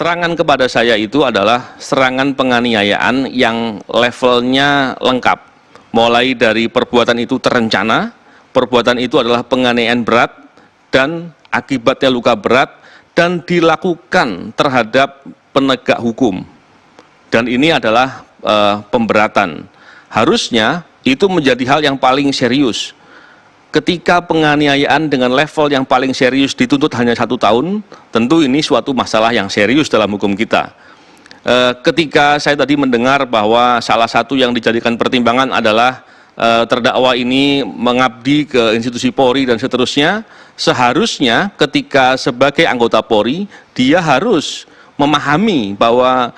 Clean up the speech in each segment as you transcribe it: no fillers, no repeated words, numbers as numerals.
serangan kepada saya itu adalah serangan penganiayaan yang levelnya lengkap. Mulai dari perbuatan itu terencana, perbuatan itu adalah penganiayaan berat, dan akibatnya luka berat, dan dilakukan terhadap penegak hukum. Dan ini adalah pemberatan. Harusnya itu menjadi hal yang paling serius. Ketika penganiayaan dengan level yang paling serius dituntut hanya 1 tahun, tentu ini suatu masalah yang serius dalam hukum kita. Ketika saya tadi mendengar bahwa salah satu yang dijadikan pertimbangan adalah terdakwa ini mengabdi ke institusi Polri dan seterusnya, seharusnya ketika sebagai anggota Polri, dia harus memahami bahwa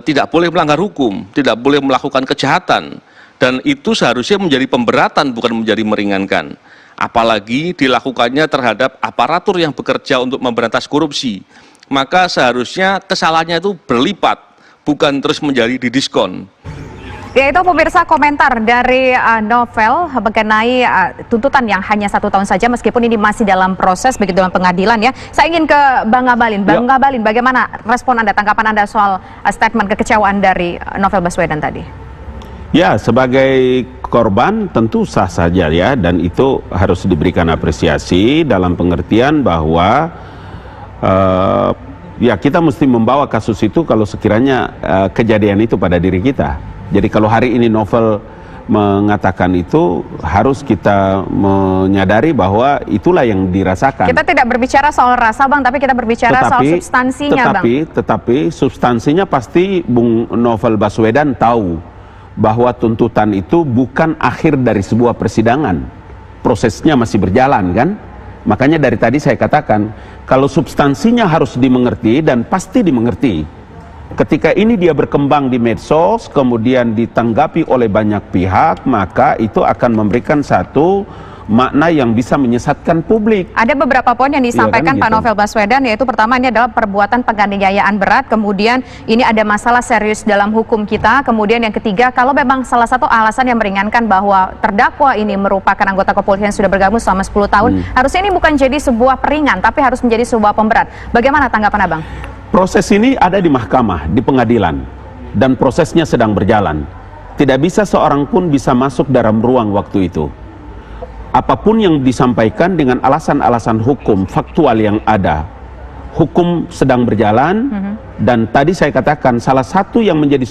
tidak boleh melanggar hukum, tidak boleh melakukan kejahatan. Dan itu seharusnya menjadi pemberatan, bukan menjadi meringankan. Apalagi dilakukannya terhadap aparatur yang bekerja untuk memberantas korupsi. Maka seharusnya kesalahannya itu berlipat, bukan terus menjadi didiskon. Ya, itu pemirsa komentar dari Novel mengenai tuntutan yang hanya 1 tahun saja meskipun ini masih dalam proses begitu dalam pengadilan ya. Saya ingin ke Bang Ngabalin. Bang Ngabalin, bagaimana respon Anda, tanggapan Anda soal statement kekecewaan dari Novel Baswedan tadi? Ya, sebagai korban tentu sah saja ya, dan itu harus diberikan apresiasi dalam pengertian bahwa ya kita mesti membawa kasus itu kalau sekiranya kejadian itu pada diri kita. Jadi kalau hari ini Novel mengatakan itu, harus kita menyadari bahwa itulah yang dirasakan. Kita tidak berbicara soal rasa Bang, tapi kita berbicara soal substansinya Bang. Tetapi substansinya pasti Bung Novel Baswedan tahu bahwa tuntutan itu bukan akhir dari sebuah persidangan. Prosesnya masih berjalan kan? Makanya dari tadi saya katakan, kalau substansinya harus dimengerti dan pasti dimengerti. Ketika ini dia berkembang di medsos, kemudian ditanggapi oleh banyak pihak, maka itu akan memberikan satu makna yang bisa menyesatkan publik. Ada beberapa poin yang disampaikan Pak Novel Baswedan, yaitu pertama ini adalah perbuatan penganiayaan berat, kemudian ini ada masalah serius dalam hukum kita, kemudian yang ketiga, kalau memang salah satu alasan yang meringankan bahwa terdakwa ini merupakan anggota kepolisian yang sudah bergabung selama 10 tahun, harusnya ini bukan jadi sebuah peringan, tapi harus menjadi sebuah pemberat. Bagaimana tanggapan Abang? Proses ini ada di mahkamah, di pengadilan, dan prosesnya sedang berjalan. Tidak bisa seorang pun bisa masuk dalam ruang waktu itu. Apapun yang disampaikan dengan alasan-alasan hukum, faktual yang ada, hukum sedang berjalan, dan tadi saya katakan salah satu yang menjadi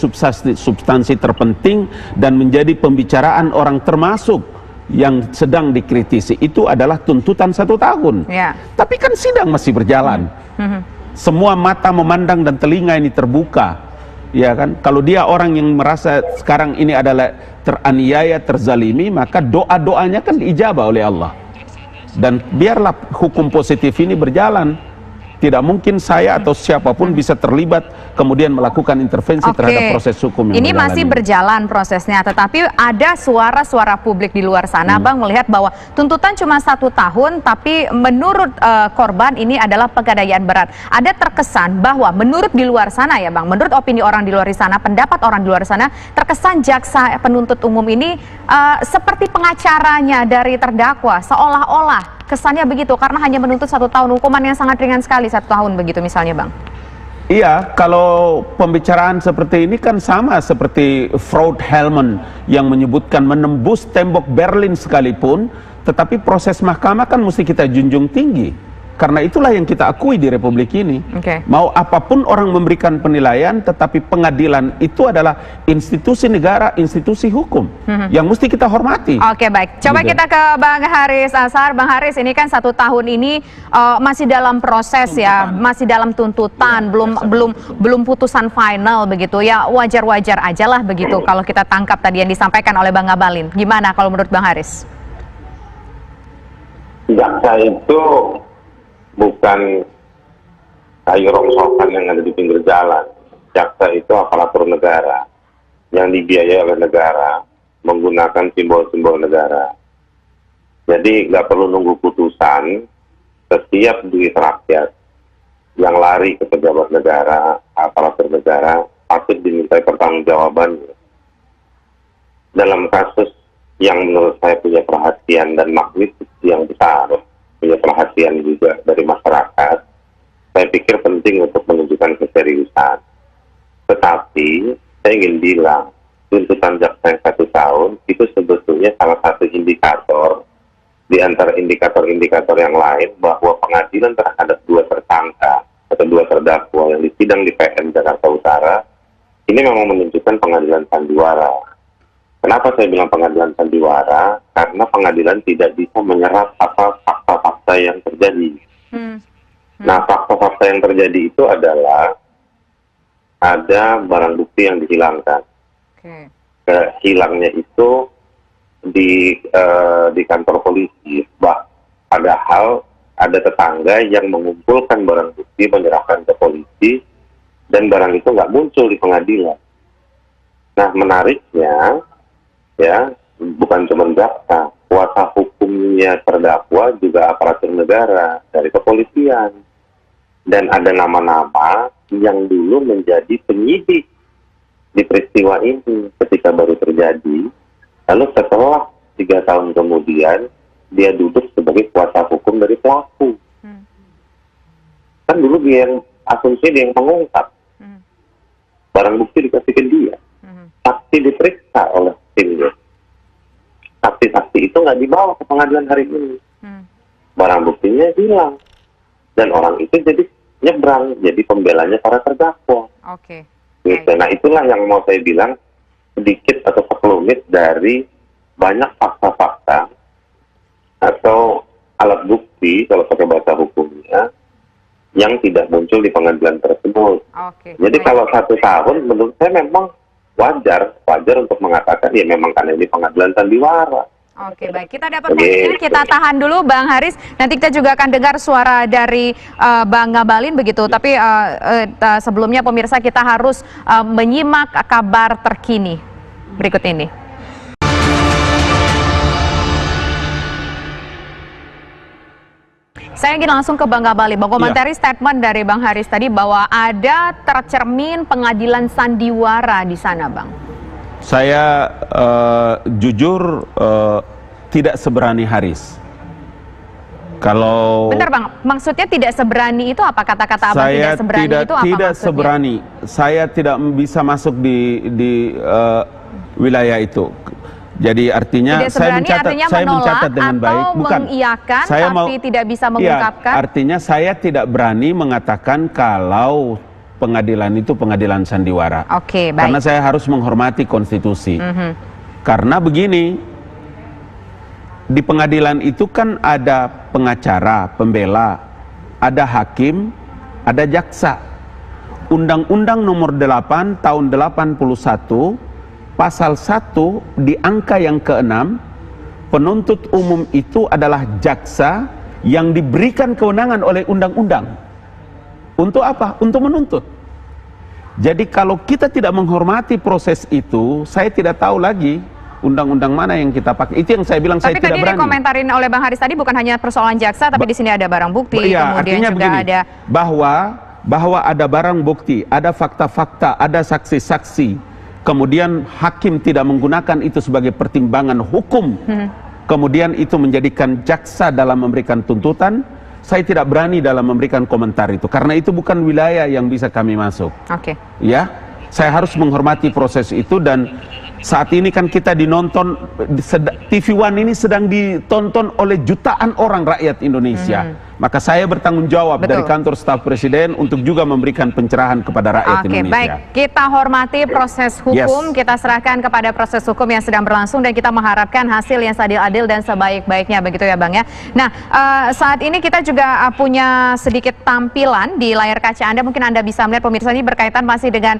substansi terpenting dan menjadi pembicaraan orang termasuk yang sedang dikritisi itu adalah tuntutan 1 tahun. Tapi kan sidang masih berjalan. Semua mata memandang dan telinga ini terbuka. Ya kan, kalau dia orang yang merasa sekarang ini adalah teraniaya, terzalimi, maka doa-doanya kan diijabah oleh Allah. Dan biarlah hukum positif ini berjalan. Tidak mungkin saya atau siapapun bisa terlibat kemudian melakukan intervensi terhadap proses hukum yang ini masih berjalan prosesnya, tetapi ada suara-suara publik di luar sana Bang melihat bahwa tuntutan cuma 1 tahun, tapi menurut korban ini adalah penganiayaan berat. Ada terkesan bahwa menurut di luar sana ya Bang, menurut opini orang di luar sana, pendapat orang di luar sana, terkesan jaksa penuntut umum ini seperti pengacaranya dari terdakwa, seolah-olah kesannya begitu karena hanya menuntut 1 tahun, hukuman yang sangat ringan sekali 1 tahun begitu misalnya Bang. Iya, kalau pembicaraan seperti ini kan sama seperti Freud Hellman yang menyebutkan menembus tembok Berlin sekalipun, tetapi proses mahkamah kan mesti kita junjung tinggi. Karena itulah yang kita akui di Republik ini. Mau apapun orang memberikan penilaian, tetapi pengadilan itu adalah institusi negara, institusi hukum yang mesti kita hormati. Oke, baik. Coba kita ke Bang Haris Azhar. Bang Haris, ini kan 1 tahun ini masih dalam proses ya, masih dalam tuntutan, belum putusan final begitu ya. Wajar-wajar aja lah begitu kalau kita tangkap tadi yang disampaikan oleh Bang Ngabalin. Gimana kalau menurut Bang Haris? Jaksa itu bukan kayu rongsokan yang ada di pinggir jalan. Jaksa itu aparatur negara yang dibiayai oleh negara, menggunakan simbol-simbol negara. Jadi nggak perlu nunggu putusan. Setiap duit rakyat yang lari ke pejabat negara, aparatur negara, patut dimintai pertanggungjawaban. Dalam kasus yang menurut saya punya perhatian dan magnitudo yang besar, punya perhatian juga dari masyarakat, saya pikir penting untuk menunjukkan keseriusan Tetapi saya ingin bilang, tuntutan jaksa yang 1 tahun itu sebetulnya salah satu indikator di antara indikator-indikator yang lain bahwa pengadilan terhadap 2 tersangka atau 2 terdakwa yang disidang di PN Jakarta Utara ini memang menunjukkan pengadilan sandiwara. Kenapa saya bilang pengadilan sandiwara? Karena pengadilan tidak bisa menyerap apa fakta-fakta yang terjadi. Nah, fakta-fakta yang terjadi itu adalah ada barang bukti yang dihilangkan. Hilangnya itu di kantor polisi. Padahal ada tetangga yang mengumpulkan barang bukti, menyerahkan ke polisi, dan barang itu nggak muncul di pengadilan. Nah, menariknya, ya, bukan cuma jaksa, kuasa hukumnya terdakwa juga aparatur negara dari kepolisian. Dan ada nama-nama yang dulu menjadi penyidik di peristiwa ini ketika baru terjadi. Lalu setelah 3 tahun kemudian, dia duduk sebagai kuasa hukum dari pelaku. Kan dulu dia yang asumsi, dia yang mengungkap. Barang bukti dikasih ke dia. Saksi diperiksa oleh timnya. Saksi-saksi itu nggak dibawa ke pengadilan hari ini. Barang buktinya hilang. Dan orang itu jadi nyebrang, jadi pembelanya para terdakwa. Gitu. Nah, itulah yang mau saya bilang, sedikit atau sekelumit dari banyak fakta-fakta atau alat bukti, kalau pakai bahasa hukumnya, yang tidak muncul di pengadilan tersebut. Jadi kalau 1 tahun, menurut saya memang wajar untuk mengatakan, ya memang karena ini pengadilan sandiwara. Baik. Kita dapat posisinya, kita tahan dulu Bang Haris. Nanti kita juga akan dengar suara dari Bang Ngabalin begitu. Tapi sebelumnya pemirsa, kita harus menyimak kabar terkini berikut ini. Saya ingin langsung ke Bang Ngabalin. Bang, komentari statement dari Bang Haris tadi bahwa ada tercermin pengadilan sandiwara di sana, Bang. Saya jujur tidak seberani Haris. Kalau bentar Bang, maksudnya tidak seberani itu apa? Kata-kata Abang tidak seberani itu apa tidak maksudnya? Seberani. Saya tidak bisa masuk di wilayah itu. Jadi artinya saya mencatat dengan baik, bukan mengiyakan saya tapi tidak bisa mengungkapkan. Iya, artinya saya tidak berani mengatakan kalau pengadilan itu pengadilan sandiwara. Baik. Karena saya harus menghormati konstitusi. Karena begini, di pengadilan itu kan ada pengacara, pembela, ada hakim, ada jaksa. Undang-Undang Nomor 8 Tahun 81 Pasal 1 di angka yang ke-6, penuntut umum itu adalah jaksa yang diberikan kewenangan oleh undang-undang. Untuk apa? Untuk menuntut. Jadi kalau kita tidak menghormati proses itu, saya tidak tahu lagi undang-undang mana yang kita pakai. Itu yang saya bilang, saya tidak berani. Tapi tadi dikomentarin oleh Bang Haris tadi bukan hanya persoalan jaksa, tapi di sini ada barang bukti, kemudian juga begini, ada bahwa ada barang bukti, ada fakta-fakta, ada saksi-saksi. Kemudian hakim tidak menggunakan itu sebagai pertimbangan hukum. Kemudian itu menjadikan jaksa dalam memberikan tuntutan. Saya tidak berani dalam memberikan komentar itu, karena itu bukan wilayah yang bisa kami masuk. Ya, saya harus menghormati proses itu. Dan saat ini kan kita dinonton, TV One ini sedang ditonton oleh jutaan orang rakyat Indonesia. Maka saya bertanggung jawab dari kantor staf presiden untuk juga memberikan pencerahan kepada rakyat Indonesia. Baik, kita hormati proses hukum, kita serahkan kepada proses hukum yang sedang berlangsung, dan kita mengharapkan hasil yang seadil-adil dan sebaik-baiknya, begitu ya Bang ya. Nah, saat ini kita juga punya sedikit tampilan di layar kaca Anda, mungkin Anda bisa melihat pemirsa, ini berkaitan masih dengan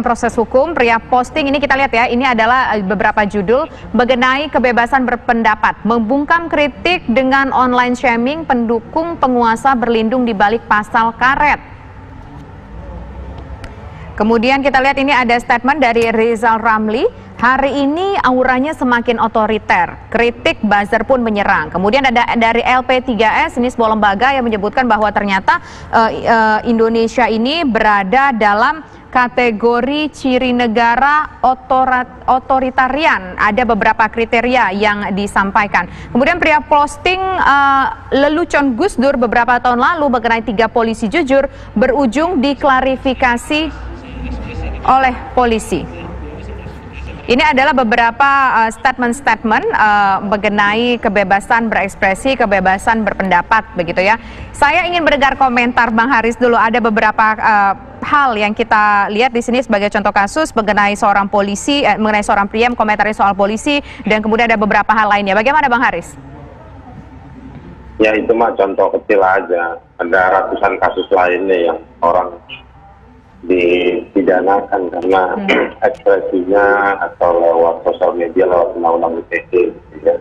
proses hukum. Pria posting ini kita lihat ya, ini adalah beberapa judul mengenai kebebasan berpendapat, membungkam kritik dengan online shaming, pendukung penguasa berlindung di balik pasal karet. Kemudian kita lihat ini ada statement dari Rizal Ramli. Hari ini auranya semakin otoriter, kritik buzzer pun menyerang. Kemudian ada dari LP3S, ini sebuah lembaga yang menyebutkan bahwa ternyata Indonesia ini berada dalam kategori ciri negara otoritarian. Ada beberapa kriteria yang disampaikan. Kemudian pria posting lelucon Gus Dur beberapa tahun lalu mengenai 3 polisi jujur berujung diklarifikasi oleh polisi. Ini adalah beberapa statement-statement mengenai kebebasan berekspresi, kebebasan berpendapat, begitu ya. Saya ingin mendengar komentar Bang Haris dulu. Ada beberapa hal yang kita lihat di sini sebagai contoh kasus mengenai seorang polisi, mengenai seorang pria komentari soal polisi, dan kemudian ada beberapa hal lainnya. Bagaimana Bang Haris? Ya itu mah contoh kecil aja. Ada ratusan kasus lainnya yang orang dipidanakan karena ekspresinya atau lewat sosial media, lewat undang-undang ITE. Ya.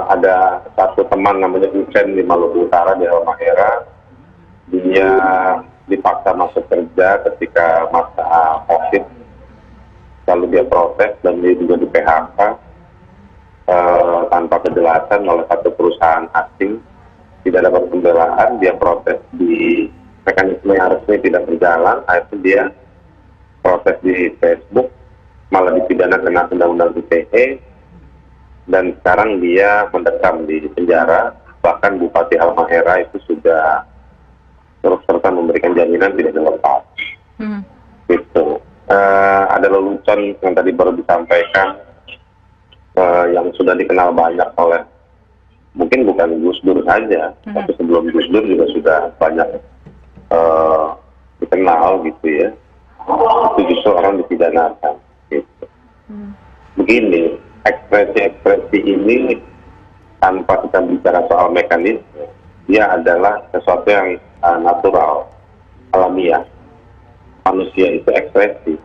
Ada satu teman namanya Ucen di Maluku Utara di Halmahera. Dia dipaksa masuk kerja ketika masa COVID. Lalu dia protes dan dia juga di PHK tanpa kejelasan oleh satu perusahaan asing. Tidak dapat pembelaan, dia protes di mekanisme yang resmi tidak berjalan, akhirnya dia protes di Facebook, malah dipidana kena undang-undang ITE, dan sekarang dia mendekam di penjara. Bahkan Bupati Halmahera itu sudah terus serta memberikan jaminan tidak dilepas. Gitu. Ada lelucon yang tadi baru disampaikan, yang sudah dikenal banyak oleh, mungkin bukan Gus Dur saja, tapi sebelum Gus Dur juga sudah banyak dikenal gitu ya. Itu justru orang dipidanakan gitu. Begini, ekspresi-ekspresi ini tanpa kita bicara soal mekanisme, dia adalah sesuatu yang natural, alamiah. Manusia itu ekspresi.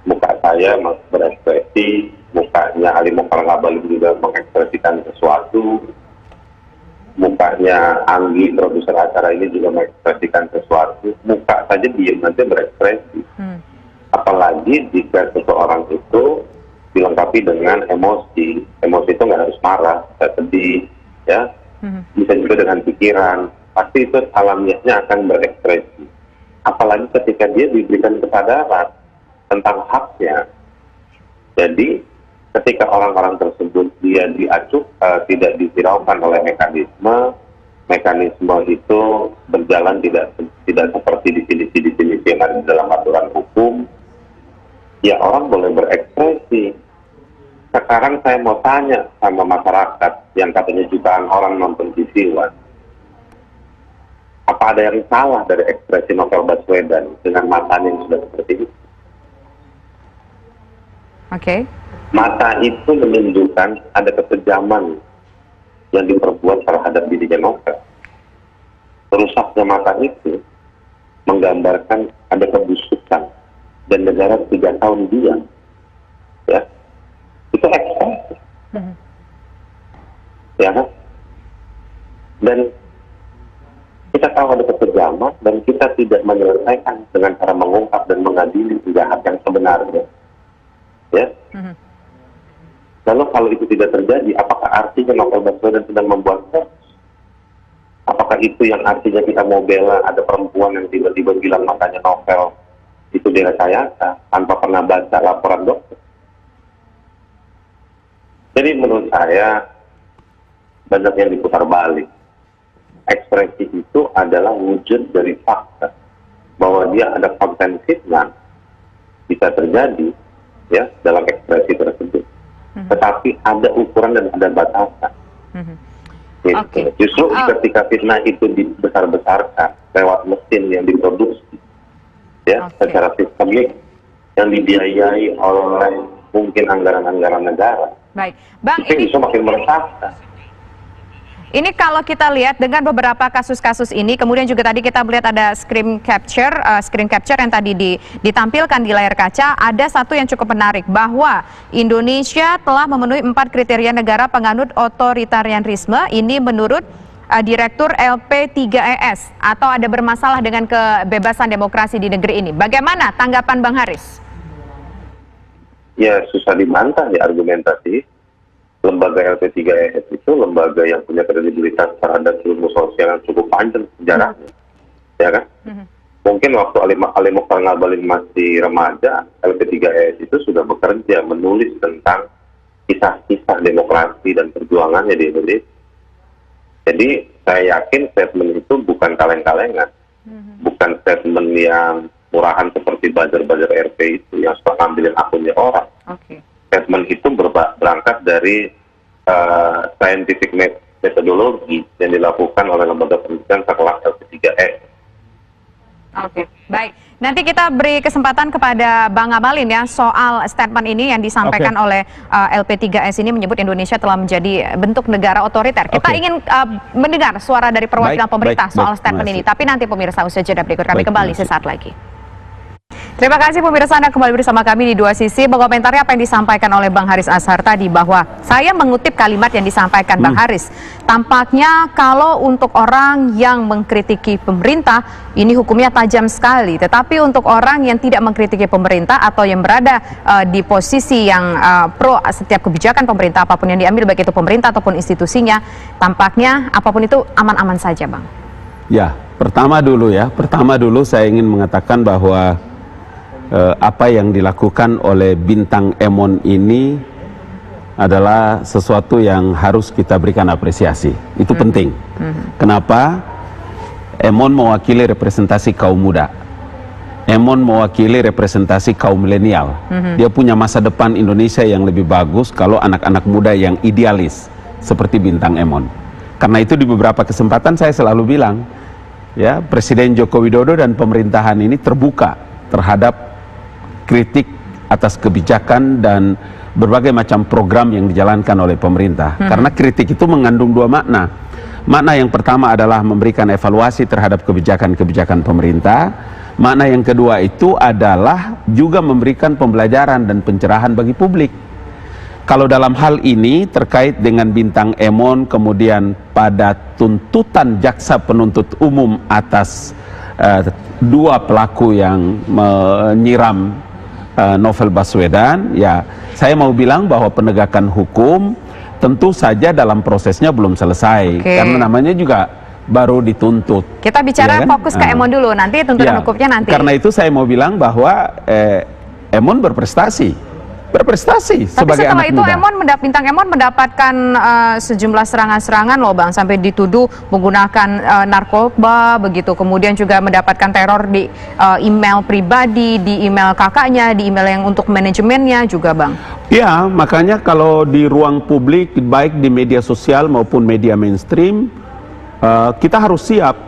Muka saya berekspresi, mukanya Ali Mokhtar Ngabalin juga mengekspresikan sesuatu, mukanya Anggi, produser acara ini juga mengekspresikan sesuatu. Muka saja diam nanti berekspresi. Apalagi jika seseorang itu dilengkapi dengan emosi. Emosi itu nggak harus marah, bisa sedih, ya. Bisa juga dengan pikiran. Pasti itu alamiahnya akan berekspresi. Apalagi ketika dia diberikan kesadaran tentang haknya. Jadi ketika orang-orang tersebut dia tidak dihiraukan oleh mekanisme itu berjalan tidak seperti definisi yang ada di dalam aturan hukum, ya orang boleh berekspresi. Sekarang saya mau tanya sama masyarakat yang katanya jutaan orang nonton TV One, apa ada yang salah dari ekspresi Novel Baswedan dengan matanya yang sudah seperti itu? Oke. Mata itu menunjukkan ada kekejaman yang diperbuat terhadap dirinya Novel. Rusaknya mata itu menggambarkan ada kebusukan dan negara 3 tahun diam. Ya, itu ekspresi. Ya kan? Dan kita tahu ada kekejaman dan kita tidak menyelesaikan dengan cara mengungkap dan mengadili penjahat yang sebenarnya. Ya. Lalu kalau itu tidak terjadi, apakah artinya Novel Baswedan sedang membuat hoax? Apakah itu yang artinya kita mau bela ada perempuan yang tiba-tiba bilang makanya Novel itu direkayasa tanpa pernah baca laporan dokter? Jadi menurut saya banyak yang diputar balik. Ekspresi itu adalah wujud dari fakta bahwa dia ada konten fitnah bisa terjadi ya dalam ekspresi tersebut. Tetapi ada ukuran dan ada batasan. Gitu. Okay. Justru ketika fitnah itu dibesar-besarkan lewat mesin yang diproduksi, ya secara sistemik yang dibiayai oleh mungkin anggaran-anggaran negara, baik, Bang, itu bisa makin meresahkan. Ini kalau kita lihat dengan beberapa kasus-kasus ini, kemudian juga tadi kita melihat ada screen capture yang tadi ditampilkan di layar kaca, ada satu yang cukup menarik, bahwa Indonesia telah memenuhi 4 kriteria negara penganut otoritarianisme. Ini menurut Direktur LP3ES, atau ada bermasalah dengan kebebasan demokrasi di negeri ini. Bagaimana tanggapan Bang Haris? Ya, susah dibantah ya argumentasi. Lembaga LP3ES itu lembaga yang punya kredibilitas terhadap ilmu sosial yang cukup panjang sejarahnya, ya kan? Mungkin waktu Ali Mokhtar Ngabalin masih remaja, LP3ES itu sudah bekerja menulis tentang kisah-kisah demokrasi dan perjuangannya di Indonesia. Jadi saya yakin statement itu bukan kaleng-kalengan, bukan statement yang murahan seperti buzzer-buzzer RP itu yang suka ngambilin akunnya orang. Oke. Statement itu berangkat dari scientific metodologi yang dilakukan oleh lembaga penelitian sekelas LP3E. Oke, baik. Nanti kita beri kesempatan kepada Bang Abalin ya soal statement ini yang disampaikan oleh LP3S ini menyebut Indonesia telah menjadi bentuk negara otoriter. Kita ingin mendengar suara dari perwakilan pemerintah soal statement ini. Tapi nanti pemirsa usaha jeda berikut kami kembali sesaat lagi. Terima kasih pemirsa, Anda kembali bersama kami di Dua Sisi. Mengomentari apa yang disampaikan oleh Bang Haris Azhar tadi, bahwa saya mengutip kalimat yang disampaikan Bang Haris. Tampaknya kalau untuk orang yang mengkritiki pemerintah, ini hukumnya tajam sekali. Tetapi untuk orang yang tidak mengkritiki pemerintah atau yang berada di posisi yang pro setiap kebijakan pemerintah, apapun yang diambil, baik itu pemerintah ataupun institusinya, tampaknya apapun itu aman-aman saja, Bang. Ya, pertama dulu saya ingin mengatakan bahwa apa yang dilakukan oleh Bintang Emon ini adalah sesuatu yang harus kita berikan apresiasi. Itu penting. Kenapa? Emon mewakili representasi kaum muda. Emon mewakili representasi kaum milenial. Dia punya masa depan Indonesia yang lebih bagus kalau anak-anak muda yang idealis seperti Bintang Emon. Karena itu di beberapa kesempatan saya selalu bilang, ya, Presiden Joko Widodo dan pemerintahan ini terbuka terhadap kritik atas kebijakan dan berbagai macam program yang dijalankan oleh pemerintah. Karena kritik itu mengandung dua makna. Makna yang pertama adalah memberikan evaluasi terhadap kebijakan-kebijakan pemerintah. Makna yang kedua itu adalah juga memberikan pembelajaran dan pencerahan bagi publik. Kalau dalam hal ini terkait dengan Bintang Emon, kemudian pada tuntutan jaksa penuntut umum atas dua pelaku yang menyiram Novel Baswedan, ya saya mau bilang bahwa penegakan hukum tentu saja dalam prosesnya belum selesai, karena namanya juga baru dituntut. Kita bicara fokus ke Emon dulu, nanti tuntutan hukumnya nanti. Karena itu saya mau bilang bahwa Emon berprestasi sebagai anak muda. Tapi setelah itu Bintang Emon mendapatkan sejumlah serangan-serangan loh, Bang, sampai dituduh menggunakan narkoba begitu, kemudian juga mendapatkan teror di email pribadi, di email kakaknya, di email yang untuk manajemennya juga, Bang. Ya, makanya kalau di ruang publik, baik di media sosial maupun media mainstream, kita harus siap.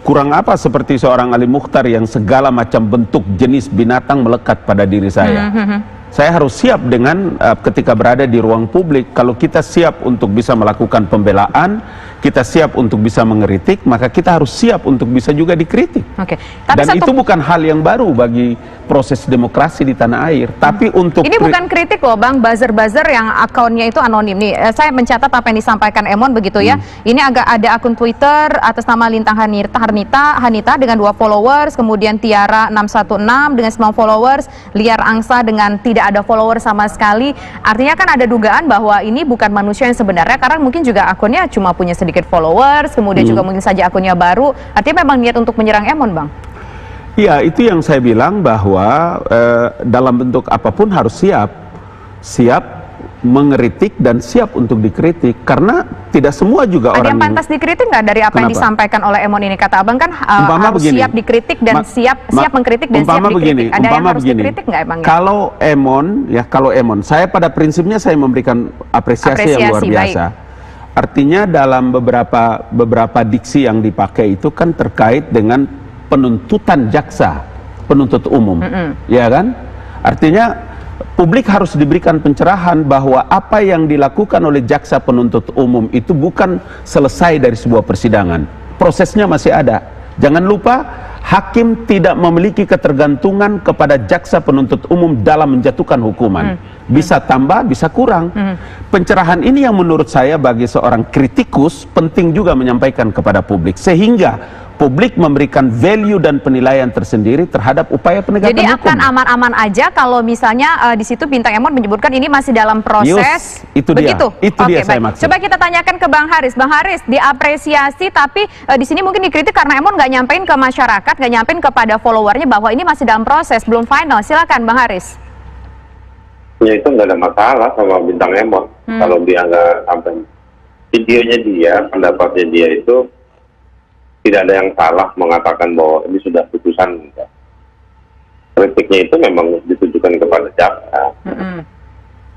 Kurang apa seperti seorang Ali Mukhtar yang segala macam bentuk jenis binatang melekat pada diri saya. Saya harus siap dengan ketika berada di ruang publik. Kalau kita siap untuk bisa melakukan pembelaan, kita siap untuk bisa mengkritik, maka kita harus siap untuk bisa juga dikritik. Dan itu bukan hal yang baru bagi proses demokrasi di tanah air. Tapi untuk ini bukan kritik loh, Bang, buzzer-buzzer yang akunnya itu anonim nih. Saya mencatat apa yang disampaikan Emon begitu ya. Ini agak ada akun Twitter atas nama Lintang Hanita dengan 2 followers, kemudian Tiara 616 dengan 9 followers, Liar Angsa dengan tidak ada follower sama sekali. Artinya kan ada dugaan bahwa ini bukan manusia yang sebenarnya, karena mungkin juga akunnya cuma punya sedikit followers, kemudian juga mungkin saja akunnya baru. Artinya memang niat untuk menyerang Emon, Bang. Iya, itu yang saya bilang bahwa dalam bentuk apapun harus siap mengkritik dan siap untuk dikritik, karena tidak semua juga ada orang yang pantas dikritik nggak dari apa yang disampaikan oleh Emon ini? Kata Abang kan harus siap dikritik dan siap mengkritik dan siap dikritik. Ada yang harus dikritik nggak emangnya? Kalau Emon, saya pada prinsipnya saya memberikan apresiasi yang luar biasa. Baik. Artinya dalam beberapa diksi yang dipakai itu kan terkait dengan penuntutan jaksa penuntut umum, ya kan? Artinya publik harus diberikan pencerahan bahwa apa yang dilakukan oleh jaksa penuntut umum itu bukan selesai dari sebuah persidangan. Prosesnya masih ada. Jangan lupa, hakim tidak memiliki ketergantungan kepada jaksa penuntut umum dalam menjatuhkan hukuman. Bisa tambah, bisa kurang. Pencerahan ini yang menurut saya bagi seorang kritikus penting juga menyampaikan kepada publik, sehingga publik memberikan value dan penilaian tersendiri terhadap upaya penegakan hukum. Jadi akan aman-aman aja kalau misalnya di situ Bintang Emon menyebutkan ini masih dalam proses. Itu begitu. Itu dia saya maksud. Coba kita tanyakan ke Bang Haris. Bang Haris, diapresiasi tapi di sini mungkin dikritik karena Emon nggak nyampein ke masyarakat, nggak nyampein kepada followernya bahwa ini masih dalam proses, belum final. Silakan Bang Haris. Ya itu nggak ada masalah sama Bintang Emon. Kalau dia nggak sampai videonya dia, pendapatnya dia itu tidak ada yang salah mengatakan bahwa ini sudah putusan. kritiknya itu memang ditujukan kepada jaksa.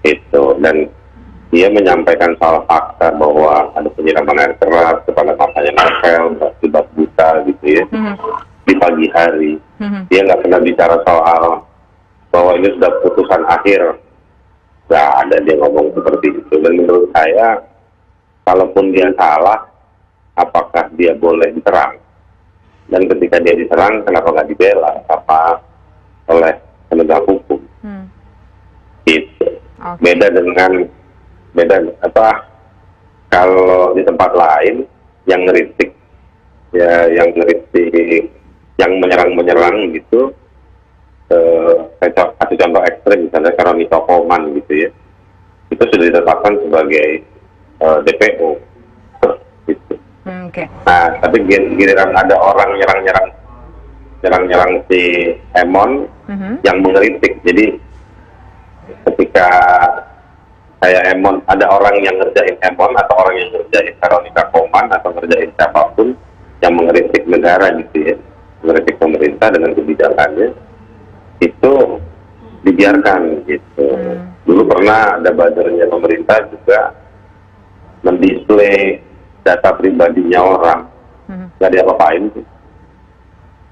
Itu, dan dia menyampaikan soal fakta bahwa ada penyiraman air keras kepada papanya Novel akibat buta gitu ya, di pagi hari. Dia nggak pernah bicara soal bahwa ini sudah putusan akhir. Nggak ada dia ngomong seperti itu. Dan menurut saya, kalaupun dia salah, apakah dia boleh diserang? Dan ketika dia diserang, kenapa nggak dibela oleh penegak hukum? Gitu. Beda kalau di tempat lain yang ngeritik yang menyerang gitu, kasih contoh ekstrim misalnya Veronica Koman gitu ya, itu sudah ditetapkan sebagai DPO gitu. Nah, tapi giliran ada orang nyerang si Emon yang mengeritik. Jadi ketika kayak Emon, ada orang yang ngerjain Emon atau orang yang ngerjain Veronica Koman atau ngerjain siapapun yang mengeritik negara gitu ya, mengeritik pemerintah dengan kebijakannya, itu dibiarkan gitu. Dulu pernah ada buzzernya pemerintah juga mendisplay data pribadinya orang, nggak diapa-apain sih.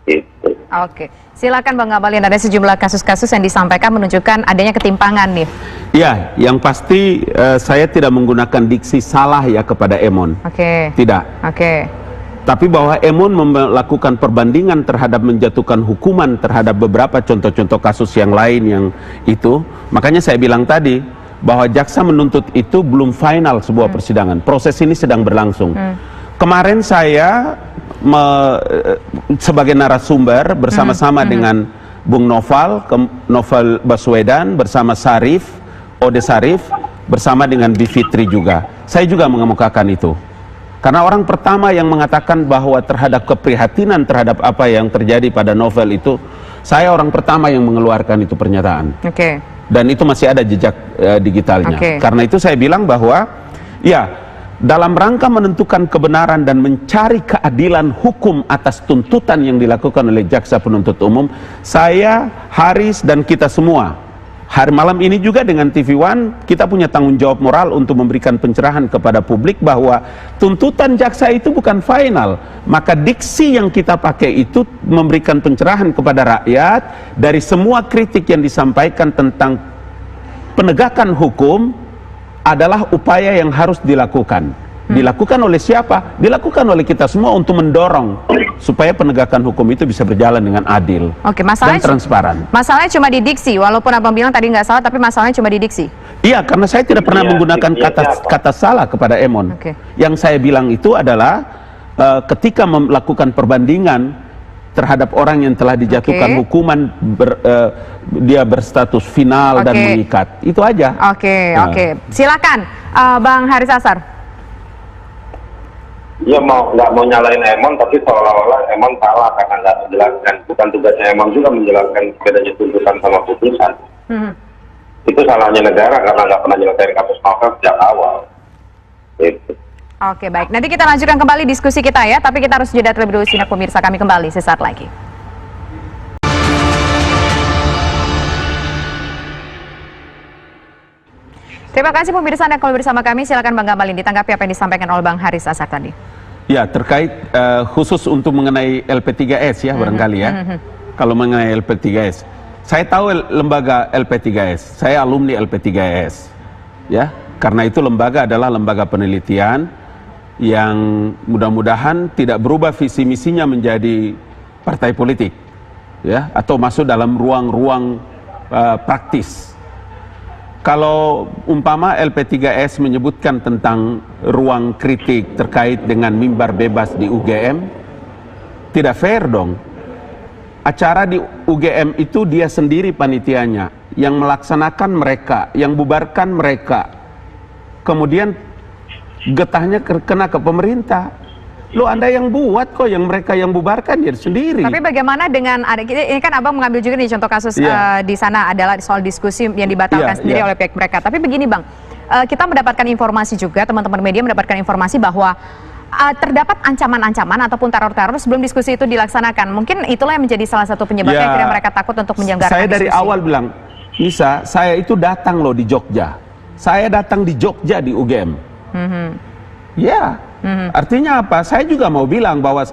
Gitu. Oke, silakan Bang Ngabalin. Ada sejumlah kasus-kasus yang disampaikan menunjukkan adanya ketimpangan nih. Ya, yang pasti saya tidak menggunakan diksi salah ya kepada Emon. Tidak. Tapi bahwa Emon melakukan perbandingan terhadap menjatuhkan hukuman terhadap beberapa contoh-contoh kasus yang lain yang itu, makanya saya bilang tadi bahwa jaksa menuntut itu belum final sebuah persidangan. Proses ini sedang berlangsung. Kemarin saya sebagai narasumber bersama-sama dengan Bung Novel Baswedan, bersama Ode Sarif, bersama dengan Bivitri juga. Saya juga mengemukakan itu. Karena orang pertama yang mengatakan bahwa terhadap keprihatinan terhadap apa yang terjadi pada Novel itu, saya orang pertama yang mengeluarkan itu pernyataan. Dan itu masih ada jejak digitalnya. Karena itu saya bilang bahwa ya, dalam rangka menentukan kebenaran dan mencari keadilan hukum atas tuntutan yang dilakukan oleh jaksa penuntut umum, saya, Haris, dan kita semua hari malam ini juga dengan TV One, kita punya tanggung jawab moral untuk memberikan pencerahan kepada publik bahwa tuntutan jaksa itu bukan final. Maka diksi yang kita pakai itu memberikan pencerahan kepada rakyat dari semua kritik yang disampaikan tentang penegakan hukum adalah upaya yang harus dilakukan. Dilakukan oleh siapa? Dilakukan oleh kita semua untuk mendorong supaya penegakan hukum itu bisa berjalan dengan adil dan transparan. Masalahnya cuma di diksi, walaupun Abang bilang tadi nggak salah, tapi masalahnya cuma di diksi. Iya, karena saya tidak pernah menggunakan kata salah kepada Emon. Yang saya bilang itu adalah ketika melakukan perbandingan terhadap orang yang telah dijatuhkan hukuman, dia berstatus final dan mengikat. Itu aja. Silakan Bang Haris Azhar. Ya nggak mau nyalain Emon, tapi seolah-olah Emon salah karena nggak menjelaskan. Bukan tugasnya Emon juga menjelaskan bedanya tuntutan sama putusan. Itu salahnya negara karena nggak pernah nyelesain kasus Novel sejak awal. Gitu. Baik. Nanti kita lanjutkan kembali diskusi kita ya, tapi kita harus jeda terlebih dahulu. Simak pemirsa, kami kembali sesaat lagi. Terima kasih pemirsa Anda kalau bersama kami. Silakan Bang Ngabalin ditanggapi apa yang disampaikan oleh Bang Haris Azhar tadi. Ya, terkait khusus untuk mengenai LP3S ya barangkali ya. Kalau mengenai LP3S, saya tahu lembaga LP3S. Saya alumni LP3S. Ya, karena itu lembaga adalah lembaga penelitian yang mudah-mudahan tidak berubah visi misinya menjadi partai politik, ya, atau masuk dalam ruang-ruang praktis. Kalau umpama LP3S menyebutkan tentang ruang kritik terkait dengan mimbar bebas di UGM, tidak fair dong. Acara di UGM itu dia sendiri panitianya, yang melaksanakan mereka, yang bubarkan mereka. Kemudian getahnya kena ke pemerintah. Lo Anda yang buat kok, yang mereka yang bubarkan ya sendiri. Tapi bagaimana dengan ini kan Abang mengambil juga nih contoh kasus di sana adalah soal diskusi yang dibatalkan sendiri oleh pihak mereka. Tapi begini Bang, kita mendapatkan informasi juga, teman-teman media mendapatkan informasi bahwa terdapat ancaman-ancaman ataupun teror-teror sebelum diskusi itu dilaksanakan. Mungkin itulah yang menjadi salah satu penyebabnya akhirnya mereka takut untuk menyelenggarakan Saya dari diskusi. awal bilang, Nisa, saya itu datang loh di Jogja. Saya datang di Jogja di UGM. Ya, artinya apa? Saya juga mau bilang bahwa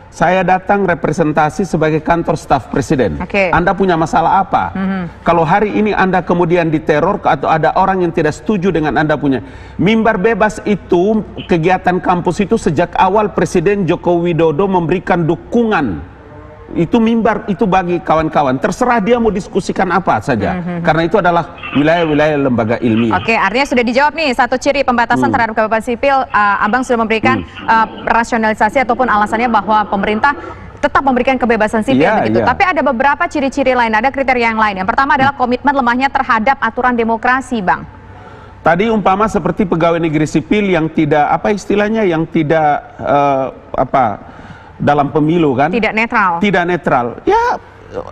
saya datang representasi sebagai kantor staf presiden. Anda punya masalah apa? Kalau hari ini Anda kemudian diteror atau ada orang yang tidak setuju dengan Anda punya mimbar bebas itu, kegiatan kampus itu sejak awal Presiden Joko Widodo memberikan dukungan. Itu mimbar itu bagi kawan-kawan, terserah dia mau diskusikan apa saja, karena itu adalah wilayah-wilayah lembaga ilmiah. Oke, artinya sudah dijawab nih satu ciri pembatasan terhadap kebebasan sipil. Abang sudah memberikan rasionalisasi ataupun alasannya bahwa pemerintah tetap memberikan kebebasan sipil begitu. Tapi ada beberapa ciri-ciri lain, ada kriteria yang lain. Yang pertama adalah komitmen lemahnya terhadap aturan demokrasi, Bang. Tadi umpama seperti pegawai negeri sipil yang tidak apa istilahnya, yang tidak dalam pemilu kan, tidak netral, ya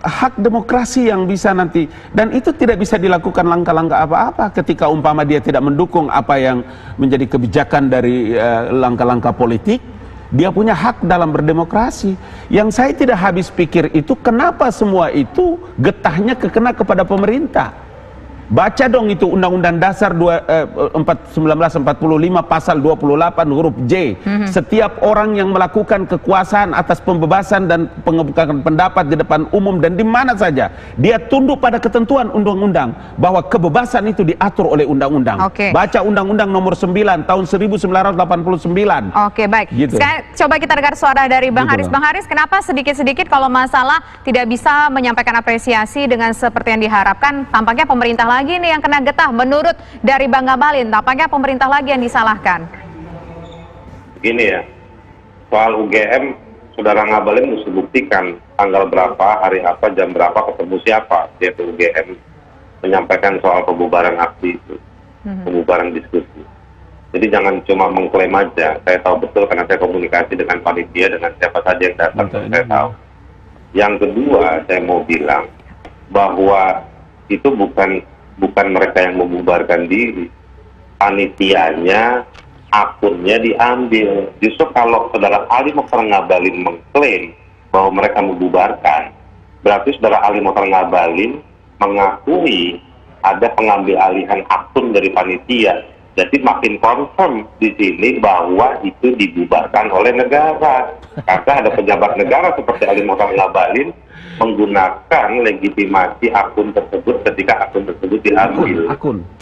hak demokrasi yang bisa nanti, dan itu tidak bisa dilakukan langkah-langkah apa-apa ketika umpama dia tidak mendukung apa yang menjadi kebijakan dari langkah-langkah politik. Dia punya hak dalam berdemokrasi. Yang saya tidak habis pikir itu, kenapa semua itu getahnya kena kepada pemerintah. Baca dong itu Undang-Undang Dasar 1945 pasal 28 huruf J. Setiap orang yang melakukan kekuasaan atas pembebasan dan pengemukaan pendapat di depan umum dan di mana saja, dia tunduk pada ketentuan undang-undang, bahwa kebebasan itu diatur oleh undang-undang. Baca Undang-Undang nomor 9 tahun 1989. Oke, baik. Gitu. Sekarang coba kita dengar suara dari Bang Haris. Bang Haris, kenapa sedikit-sedikit kalau masalah tidak bisa menyampaikan apresiasi dengan seperti yang diharapkan, tampaknya pemerintah lagi nih yang kena getah? Menurut dari Bang Ngabalin, tampaknya pemerintah lagi yang disalahkan. Begini ya, soal UGM, Saudara Ngabalin mesti buktikan tanggal berapa, hari apa, jam berapa, ketemu siapa dia ke UGM menyampaikan soal pembubaran aksi itu, pembubaran diskusi. Jadi jangan cuma mengklaim aja. Saya tahu betul karena saya komunikasi dengan panitia, dengan siapa saja yang datang, saya tahu. Yang kedua, saya mau bilang bahwa itu bukan mereka yang membubarkan diri, panitianya, akunnya diambil. Justru kalau Saudara Ali Mokhtar Ngabalin mengklaim bahwa mereka membubarkan, berarti Saudara Ali Mokhtar Ngabalin mengakui ada pengambil alihan akun dari panitia. Jadi makin confirm di sini bahwa itu dibubarkan oleh negara. Karena ada pejabat negara seperti Ali Mokhtar Ngabalin menggunakan legitimasi akun tersebut ketika akun tersebut diambil.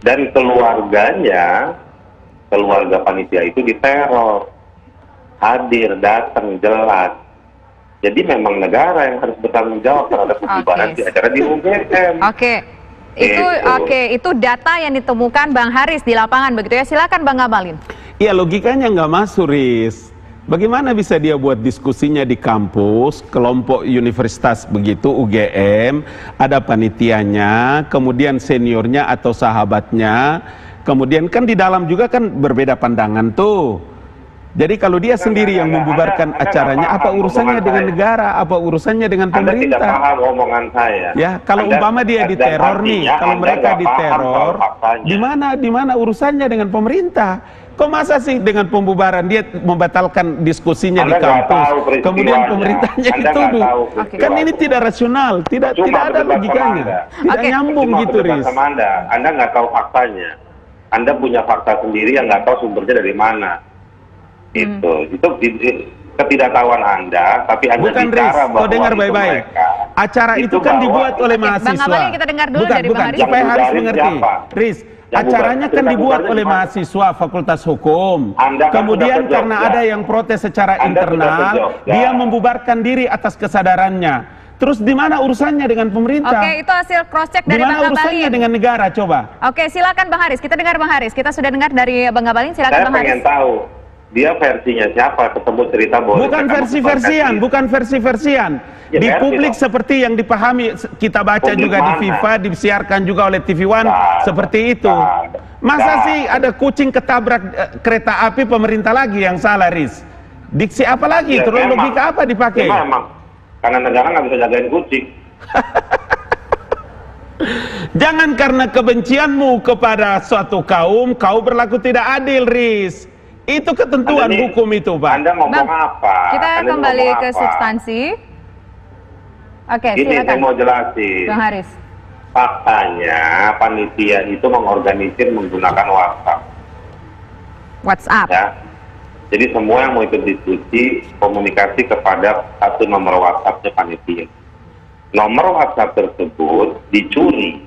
Dan keluarganya, keluarga panitia itu diteror. Hadir, datang, jelas. Jadi memang negara yang harus bertanggung jawab terhadap pembubaran di acara di UGM. Itu data yang ditemukan Bang Haris di lapangan begitu ya. Silakan Bang Ngabalin. Iya, logikanya nggak masuk, Riz. Bagaimana bisa dia buat diskusinya di kampus, kelompok universitas begitu, UGM, ada panitianya, kemudian seniornya atau sahabatnya, kemudian kan di dalam juga kan berbeda pandangan tuh. Jadi kalau dia sendiri yang membubarkan acaranya, apa urusannya dengan negara, apa urusannya dengan pemerintah? Anda tidak paham omongan saya. Ya, kalau umpama dia diteror nih, kalau mereka diteror, di mana urusannya dengan pemerintah? Kok masa sih dengan pembubaran dia membatalkan diskusinya di kampus, kemudian pemerintahnya dituduh? Kan ini tidak rasional, tidak ada logikanya, tidak nyambung gitu, Riz. Anda nggak tahu faktanya, Anda punya fakta sendiri yang nggak tahu sumbernya dari mana. Itu ketidaktahuan Anda, tapi Anda bukan, bicara Riz, bahwa dengar baik-baik. Acara itu kan dibuat oleh mahasiswa. Bang Ngabalin, kita dengar dulu dari Bang Haris. Supaya Haris mengerti, Riz. Acaranya kan dibuat oleh mahasiswa Fakultas Hukum. Kemudian karena ada yang protes secara internal, dia membubarkan diri atas kesadarannya. Terus di mana urusannya dengan pemerintah? Oke, itu hasil cross check dari Bang Ngabalin. Di mana urusannya dengan negara, coba? Oke, silakan Bang Haris. Kita dengar Bang Haris. Kita sudah dengar dari Bang Ngabalin. Silakan Bang Haris. Saya pengen tahu dia versinya siapa, ketemu cerita boleh. Bukan versi-versian. Ya, di publik dong. Seperti yang dipahami, kita baca publik juga mana? Di FIFA, disiarkan juga oleh TV One, seperti itu. Masa sih ada kucing ketabrak kereta api, pemerintah lagi yang salah, Riz? Diksi apa lagi? Ya, terus logika apa dipakai? Ya, memang. Karena negara nggak bisa jagain kucing. Jangan karena kebencianmu kepada suatu kaum, kau berlaku tidak adil, Riz. Itu ketentuan Anda nih, hukum itu, Pak. Anda ngomong Bang, apa? kita Anda kembali ngomong ke apa? substansi. Oke, Ini saya silakan. mau jelasin. Bang Haris. Faktanya panitia itu mengorganisir menggunakan WhatsApp. WhatsApp. Ya. Jadi semua yang mau ikut diskusi komunikasi kepada satu nomor WhatsAppnya panitia. Nomor WhatsApp tersebut dicuri,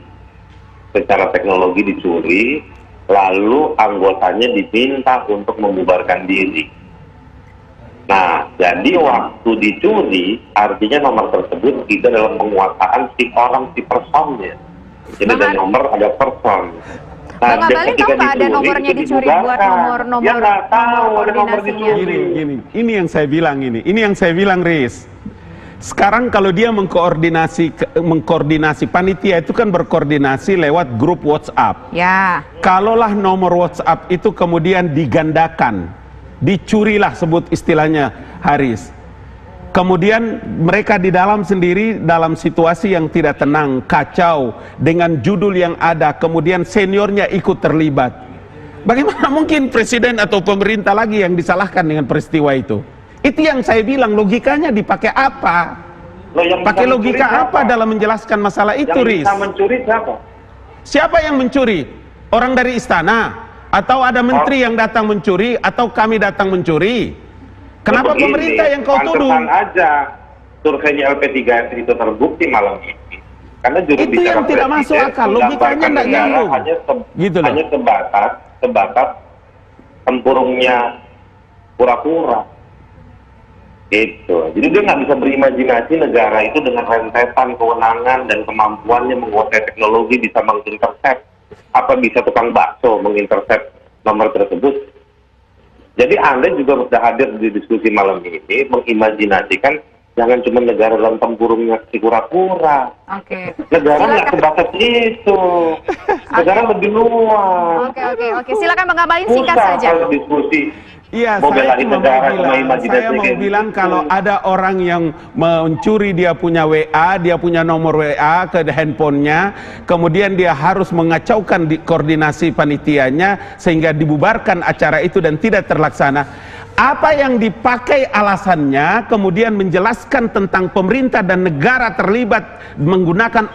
secara teknologi dicuri, lalu anggotanya diminta untuk membubarkan diri. Nah, jadi waktu dicuri, artinya nomor tersebut tidak dalam penguasaan si personnya. Jadi ada nomor, ada person. Nah, Bang Abalin tahu nggak ada nomornya itu dicuri buat nomor-nomor ya nggak tahu ada nomor koordinasinya? dicuri. Ini yang saya bilang ini yang saya bilang, Riz. Sekarang kalau dia mengkoordinasi panitia itu kan berkoordinasi lewat grup WhatsApp. Ya. Kalaulah nomor WhatsApp itu kemudian digandakan, dicurilah sebut istilahnya Haris. Kemudian mereka di dalam sendiri dalam situasi yang tidak tenang, kacau dengan judul yang ada, kemudian seniornya ikut terlibat. Bagaimana mungkin presiden atau pemerintah lagi yang disalahkan dengan peristiwa itu? Itu yang saya bilang, logikanya dipakai apa? Pakai logika apa dalam menjelaskan masalah itu, Riz? Yang bisa mencuri siapa? Siapa yang mencuri? Orang dari istana? Atau ada menteri yang datang mencuri? Atau kami datang mencuri? Kenapa Begini, pemerintah yang kau tuduh? pantesan aja surveinya LP3 itu terbukti malam ini. Karena juru Itu bicara yang tidak masuk presiden akal, logikanya menggambarkan tidak negara nyambung. Gitu loh. hanya sebatas tempurungnya pura-pura. Itu. Jadi dia nggak bisa berimajinasi negara itu dengan rentetan kewenangan dan kemampuannya menguasai teknologi bisa mengintercept. Apa bisa tukang bakso mengintercept nomor tersebut? Jadi Anda juga sudah hadir di diskusi malam ini mengimajinasikan jangan cuma negara dalam tempurungnya si kura-kura. Oke. Negara nggak Silakan. sebatas itu. Negara lebih luas. Oke. Silakan Bang Abalin singkat Susah saja. kalau diskusi. Iya, Mau saya belain cuma negara, cuma mau bilang, imajinasi saya mau kayak bilang gitu. kalau ada orang yang mencuri dia punya WA, dia punya nomor WA ke handphonenya, kemudian dia harus mengacaukan di koordinasi panitianya sehingga dibubarkan acara itu dan tidak terlaksana. Apa yang dipakai alasannya kemudian menjelaskan tentang pemerintah dan negara terlibat menggunakan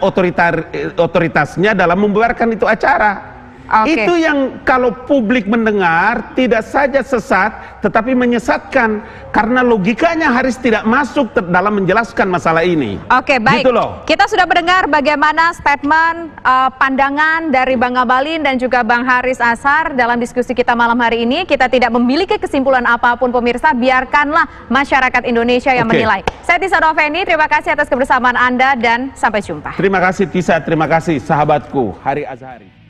otoritasnya dalam membubarkan itu acara. Oke. Itu yang kalau publik mendengar tidak saja sesat tetapi menyesatkan karena logikanya Haris tidak masuk dalam menjelaskan masalah ini. Oke, baik. Gitu loh. Kita sudah mendengar bagaimana statement, pandangan dari Bang Abalin dan juga Bang Haris Azhar dalam diskusi kita malam hari ini. Kita tidak memiliki kesimpulan apapun pemirsa, biarkanlah masyarakat Indonesia yang Oke. menilai. Saya Tisa Noveni, terima kasih atas kebersamaan Anda dan sampai jumpa. Terima kasih Tisa, terima kasih sahabatku Hari Azhari.